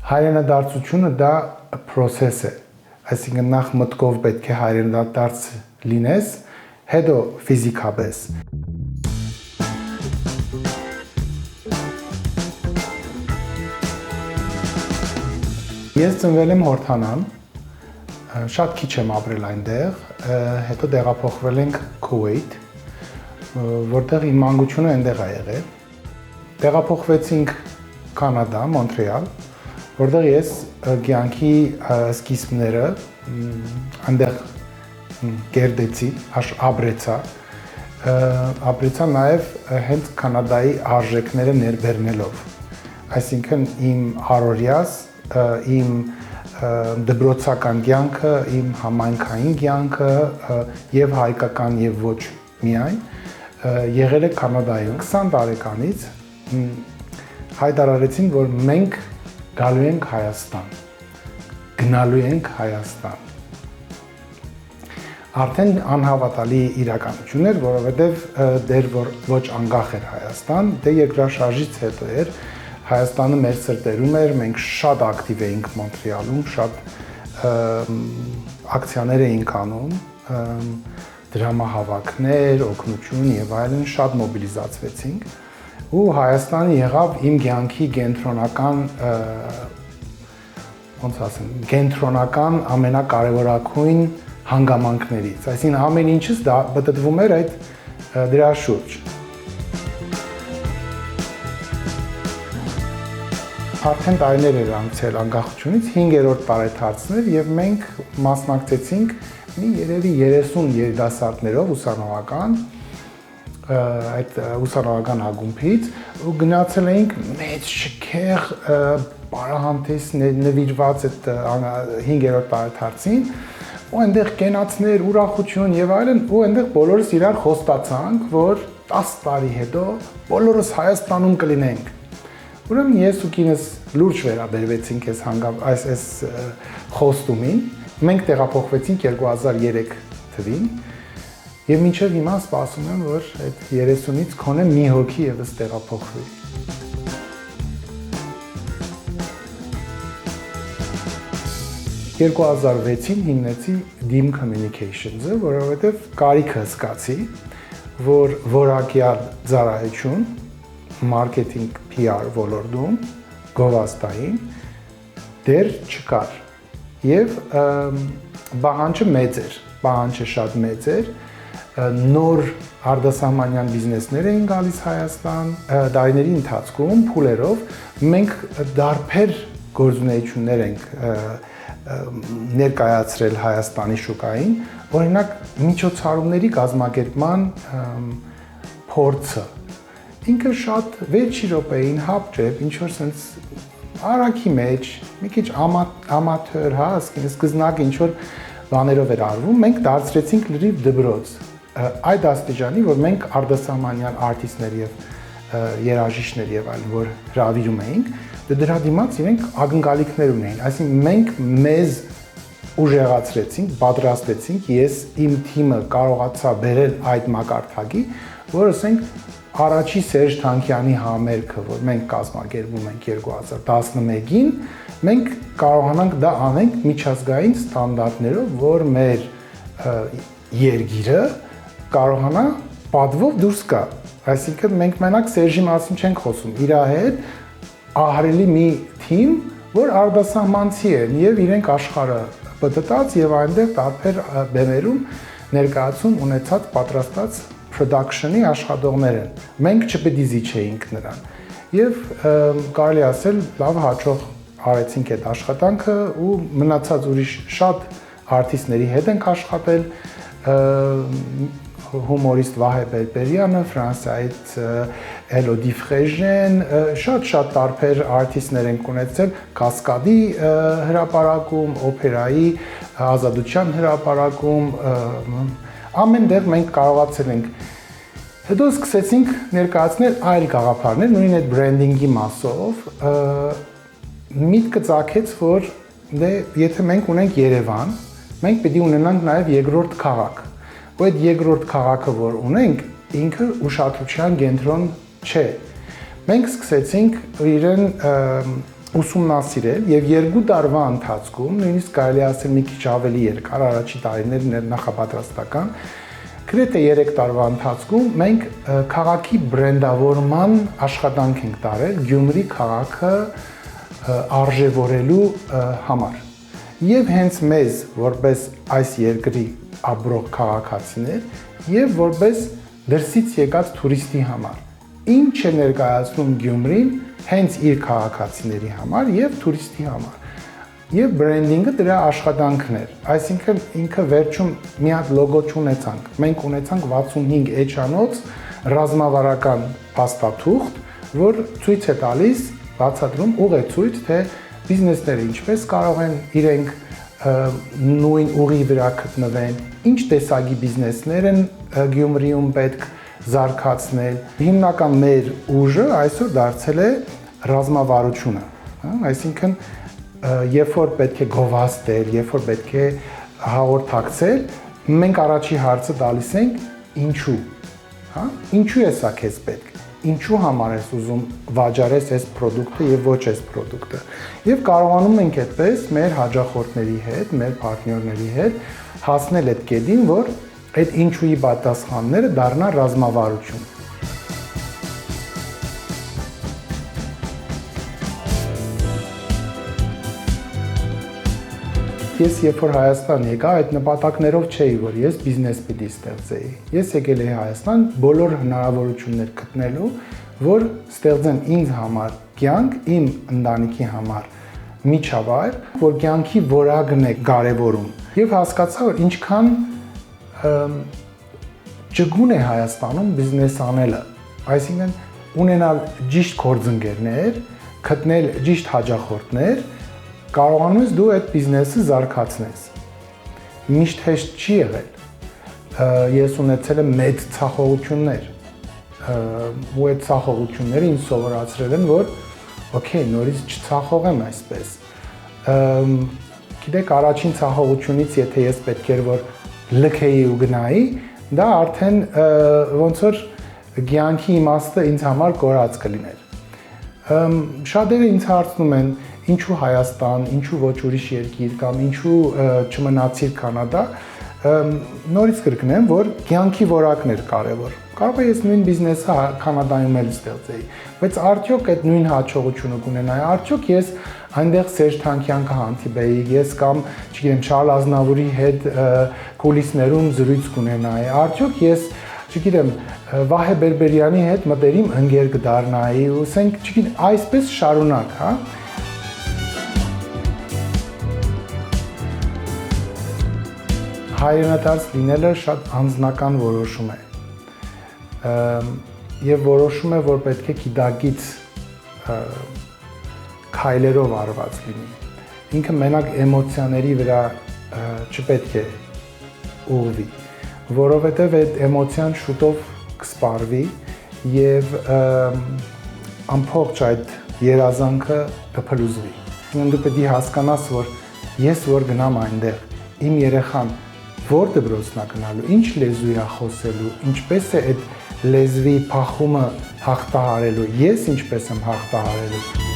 Հայրենադարձությունը դա process է, այսինքն նախ մտքով պետք է հայրենադարձ լինես, հետո ֆիզիկապես։ Ես ծնվել եմ Հորդանան, շատ քիչ եմ ապրել այնտեղ, հետո տեղափոխվել ենք Քուվեյթ, որտեղ իմ մանկությունը այնտեղ է եղել։ Տեղափոխվեցինք Կանադա, Մոնտրեալ, որտեղ ես կյանքի սկիզբները այնտեղ կերտեցի, ապրեցա նաև հենց Կանադայի արժեքները ներբեռնելով, այսինքն իմ առօրյաս, իմ դպրոցական կյանքը, իմ համայնքային կյանքը եւ հայկական եւ ոչ միայն եղել է Կանադայում 20 տարեկանից հայտարարեցին, որ մենք գալու ենք Հայաստան, գնալու ենք Հայաստան։ Արդեն անհավատալի իրականություն էր, որովհետեւ դեռ ոչ անկախ էր Հայաստան, դե երկրաշարժից հետո էր Հայաստանը մեր սրտերում էր, մենք շատ ակտիվ էինք Մոնտրեալում, շատ ակցիաներ էինք անում, դրամահավաքներ, օգնություն եւ այլն, շատ մոբիլիզացվեցինք ու Հայաստանը եղավ իմ կյանքի կենտրոնական ամենակարևորագույն հանգամանքներից, այսինքն ամեն ինչս դա պատտվում էր այդ դրա շուրջ։ Արդեն տարիներ էր անցել անկախությունից, 5-րդ տարեթարցն էր եւ մենք մասնակցեցինք մի երևի 30 երիտասարդներով ուսանողական այդ ուսանողական ակումբից ու գնացել էինք մեծ շքեղ պարահանդես նվիրված այդ 5-րդ տարեթարցին ու այնտեղ կենացներ, ուրախություն եւ այլն ու այնտեղ բոլորս իրար խոստացանք, որ 10 տարի հետո բոլորս Հայաստանում կլինենք։ Ուրեմն ես ու կինս լուրջ վերաբերվեցինք այս խոստումին, մենք տեղափոխվեցինք 2003 թվին եւ մինչեւ հիմա սպասում եմ, որ այդ 30-ից քոնե մի հոգի եւս տեղափոխվի։ Երկու 2006-ին հիմնեցի Dim Communications-ը, որովհետեւ կարիքը զգացի, որ որակյալ ծառայություն մարքեթինգ PR ոլորտում գովազդային դեռ չկար եւ բանջը մեծ էր, բանջը շատ մեծ էր, նոր արտասահմանյան բիզնեսներ էին գալիս Հայաստան, տարիների ընթացքում փուլերով մենք դարբեր գործունեություններ ենք ներկայացրել Հայաստանի շուկային, օրինակ միջոցառումների կազմակերպման փորձը ինքը շատ վերջի րոպեին հապճեպ, ինչ-որ սենց արագի մեջ, մի քիչ ամաթոր, հա, սկզնակ ինչ-որ բաներով էր արվում, մենք դարձրեցինք լրիվ դպրոց, այդ աստիճանի, որ մենք արտասահմանյան արտիստներ եւ երաժիշտներ եւ այլն, որ հրավիրում էինք, դրա դիմաց իրենք ակնկալիքներ ունեին, այսինքն մենք մեզ ուժեղացրեցինք, պատրաստեցինք, ես իմ թիմը կարողացա բերել այդ մակարդակի, որ ասենք Առաջի Սերժ Թանկյանի համերգը, որ մենք կազմակերպում ենք 2011-ին, մենք կարողանանք դա անենք միջազգային ստանդարտներով, որ մեր երկիրը կարողանա պատվով դուրս գա։ Այսինքն մենք մենակ Սերժի մասին չենք խոսում, իր հետ ահռելի մի թիմ, որ արտասահմանցի են եւ իրենք աշխարհը պատտած եւ այնտեղ տարբեր բեմերում ներկայացում ունեցած պատրաստած production-ի աշխատողներ են։ Մենք չպետք է զիջեինք նրան։ Եվ կարելի ասել լավ հաջող արեցինք այդ աշխատանքը ու մնացած ուրիշ շատ արտիստների հետ ենք աշխատել, հումորիստ Վահե Պերպերյանը, Ֆրանսիայից Էլոդի Ֆրեժեն, շատ տարբեր արտիստներ ենք ունեցել, Կասկադի հրապարակում, օպերայի, Ազատության հրապարակում, ամենտեղ մենք կարողացել ենք։ Հետո սկսեցինք ներկայացնել այլ գաղափարներ, նույն այդ բրենդինգի մասով, միտքը ծագեց, որ դե եթե մենք ունենք Երևան, մենք պետք է ունենանք նաև երկրորդ քաղաք։ Ու այդ երկրորդ քաղաքը, որ ունենք, ինքը ուշադրության կենտրոն չէ։ Մենք սկսեցինք իրեն ուսումնասիրել եւ 2 տարվա ընթացքում, նույնիսկ կարելի ասել մի քիչ ավելի երկար, առաջի տարիներն էր նախապատրաստական, գրեթե 3 տարվա ընթացքում մենք քաղաքի բրենդավորման աշխատանք ենք տարել Գյումրի քաղաքը արժևորելու համար։ Եվ հենց մեզ, որպես այս երկրի ապրող քաղաքացիներ եւ որպես դրսից եկած տուրիստի համար, ինչ է ներկայացնում Գյումրին հենց իր քաղաքացիների համար եւ տուրիստի համար։ Եվ բրենդինգը դրա աշխատանքն էր։ Այսինքն ինքը վերջում մի հատ լոգո չունեցանք։ Մենք ունեցանք 65 էջանոց ռազմավարական փաստաթուղթ, որ ցույց է տալիս, բացատրում ուղեցույց, թե բիզնեսները ինչպես կարող են իրենք նույն ուղի վրա գտնվեն, ինչ տեսակի բիզնեսներ են Գյումրիում պետք զարգացնել։ Հիմնական մեր ուժը այսօր դարձել է ռազմավարությունը, այսինքն երբ որ պետք է գովազդել, երբ որ պետք է հաղորդակցել, մենք առաջի հարցը տալիս ենք ինչու, հա? Ինչու է սա քեզ պետք, ինչու համար ես ուզում վաճառես այս product-ը եւ ոչ այս product-ը։ Եվ կարողանում ենք այդպես մեր հաջախորդների հետ, մեր պարտներների հետ հասնել այդ կետին, որ այդ ինչուի պատասխանները դառնա ռազմավարություն։ Ես երբ որ Հայաստան եկա, այդ նպատակներով չէի, որ ես բիզնես պիտի ստեղծեի։ Ես եկել էի Հայաստան բոլոր հնարավորություններ գտնելու, որ ստեղծեմ ինձ համար կյանք, իմ ընտանիքի համար միջավայր, որ կյանքի որակն է կարևորում։ Եվ հասկացա, որ ինչքան ճգուն է Հայաստանում բիզնես անելը, այսինքն ունենալ ճիշտ գործընկերներ, գտնել ճիշտ հաճախորդներ, կարողանում ես դու այդ բիզնեսը զարգացնես։ Միշտ հեշտ չի եղել։ Ես ունեցել եմ մեծ ցախողություններ, ու այդ ցախողությունները ինձ սովորացրել են, որ օքեյ, նորից չցախողեմ այսպես։ Գիտեք, առաջին ցախողությունից, եթե ես պետք էր որ լքեի ու գնայի, դա արդեն ոնց որ կյանքի իմաստը ինձ համար կորած կլիներ։ Շատերը ինձ հարցնում են, ինչու Հայաստան, ինչու ոչ ուրիշ երկիր կամ ինչու չմնացիր Կանադա, նորից կրկնեմ, որ կյանքի որակն էր կարևոր։ Կարող է ես նույն բիզնեսը Կանադայում էլ ստեղծեի, բայց արդյոք այդ նույն հաջողությունը կունենայի, արդյոք ես այնտեղ Սերժ Թանկյան կհանդիպեի, ես կամ, չգիտեմ, Շարլ Ազնավուրի հետ կուլիսներում զրույց կունենայի, արդյոք ես, չգիտեմ, Վահե Բերբերյանի հետ մտերիմ ընկեր կդառնայի, ու ասենք, չգիտեմ, այսպես շարունակ, հա։ Հայրենադարձ լինելը շատ անձնական որոշում է եւ որոշում է, որ պետք է գիտակից քայլերով արված լինի։ Ինքը մենակ էմոցիաների վրա չպետք է ուղղվի, որովհետեւ այդ էմոցիան շուտով կսպառվի եւ ամբողջ այդ երազանքը կփլուզվի։ Դու պետք է հասկանաս, որ ես որ գնամ այնտեղ, իմ երեխան որ դպրոցն է գնալու, ինչ լեզու է խոսելու, ինչպես է այդ լեզվի փախումը հաղթահարելու, ես ինչպես եմ հաղթահարելու։